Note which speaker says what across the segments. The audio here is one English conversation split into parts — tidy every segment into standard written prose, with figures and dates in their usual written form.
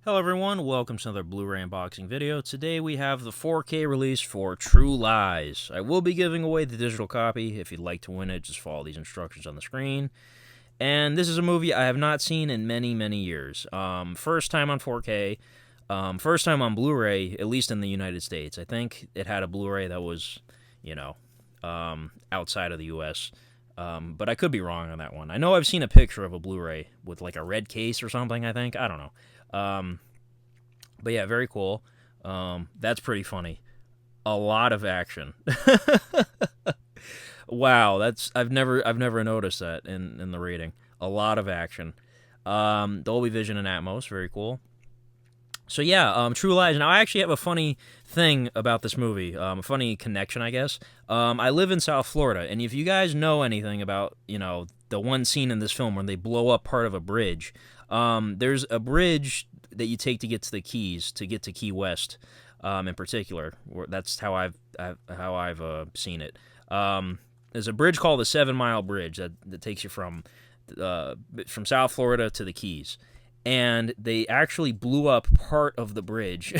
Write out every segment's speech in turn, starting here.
Speaker 1: Hello everyone, welcome to another Blu-ray unboxing video. Today we have the 4K release for True Lies. I will be giving away the digital copy. If you'd like to win it, just follow these instructions on the screen. And this is a movie I have not seen in many, many years. First time on 4K, first time on Blu-ray, at least in the United States. I think it had a Blu-ray that was, outside of the US. But I could be wrong on that one. I know I've seen a picture of a Blu-ray with like a red case or something, I think. I don't know. But yeah, very cool. That's pretty funny. A lot of action. Wow, I've never noticed that in the rating. A lot of action. Dolby Vision and Atmos, very cool. So yeah, True Lies. Now I actually have a funny thing about this movie, a funny connection, I guess. I live in South Florida, and if you guys know anything about, the one scene in this film where they blow up part of a bridge, there's a bridge that you take to get to the Keys, to get to Key West, in particular. That's how I've seen it. There's a bridge called the 7 Mile Bridge that takes you from South Florida to the Keys. And they actually blew up part of the bridge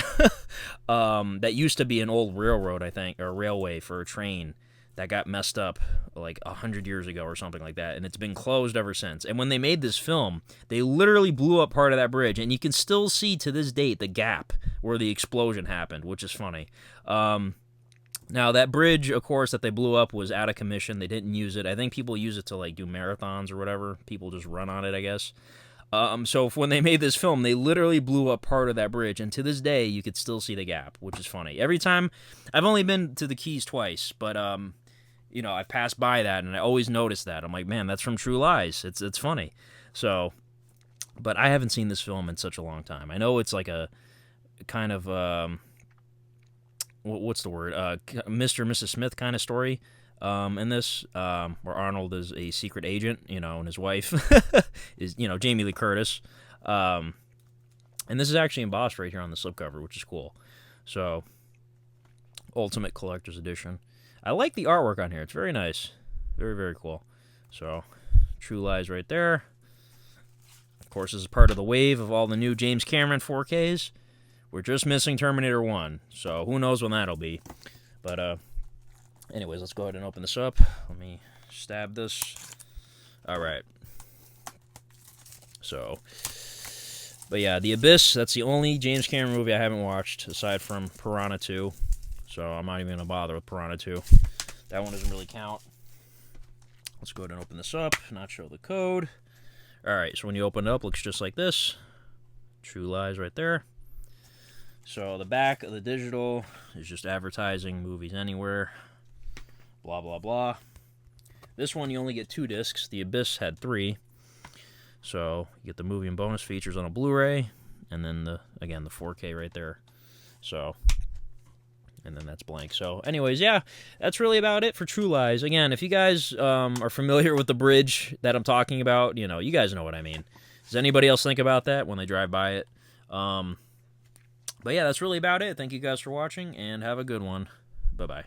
Speaker 1: that used to be an old railroad, I think, or railway for a train that got messed up like 100 years ago or something like that, and it's been closed ever since. And when they made this film, they literally blew up part of that bridge, and you can still see to this date the gap where the explosion happened, which is funny. Now, that bridge, of course, that they blew up was out of commission. They didn't use it. I think people use it to, like, do marathons or whatever. People just run on it, I guess. So when they made this film, they literally blew up part of that bridge, and to this day, you could still see the gap, which is funny. Every time, I've only been to the Keys twice, but, I passed by that, and I always noticed that. I'm like, man, that's from True Lies. It's funny. So, but I haven't seen this film in such a long time. I know it's like a kind of, what's the word? Mr. and Mrs. Smith kind of story. In this, where Arnold is a secret agent, and his wife is, Jamie Lee Curtis. And this is actually embossed right here on the slipcover, which is cool. So, Ultimate Collector's Edition. I like the artwork on here. It's very nice. Very, very cool. So, True Lies right there. Of course, this is part of the wave of all the new James Cameron 4Ks. We're just missing Terminator 1. So, who knows when that'll be. But, anyways, let's go ahead and open this up. Let me stab this. All right. So, but yeah, The Abyss, that's the only James Cameron movie I haven't watched, aside from Piranha 2. So I'm not even going to bother with Piranha 2. That one doesn't really count. Let's go ahead and open this up, not show the code. All right, so when you open it up, it looks just like this. True Lies right there. So the back of the digital is just advertising movies anywhere. Blah, blah, blah. This one, you only get 2 discs. The Abyss had 3. So, you get the movie and bonus features on a Blu-ray. And then, the 4K right there. So, and then that's blank. So, anyways, yeah, that's really about it for True Lies. Again, if you guys are familiar with the bridge that I'm talking about, you guys know what I mean. Does anybody else think about that when they drive by it? But yeah, that's really about it. Thank you guys for watching, and have a good one. Bye-bye.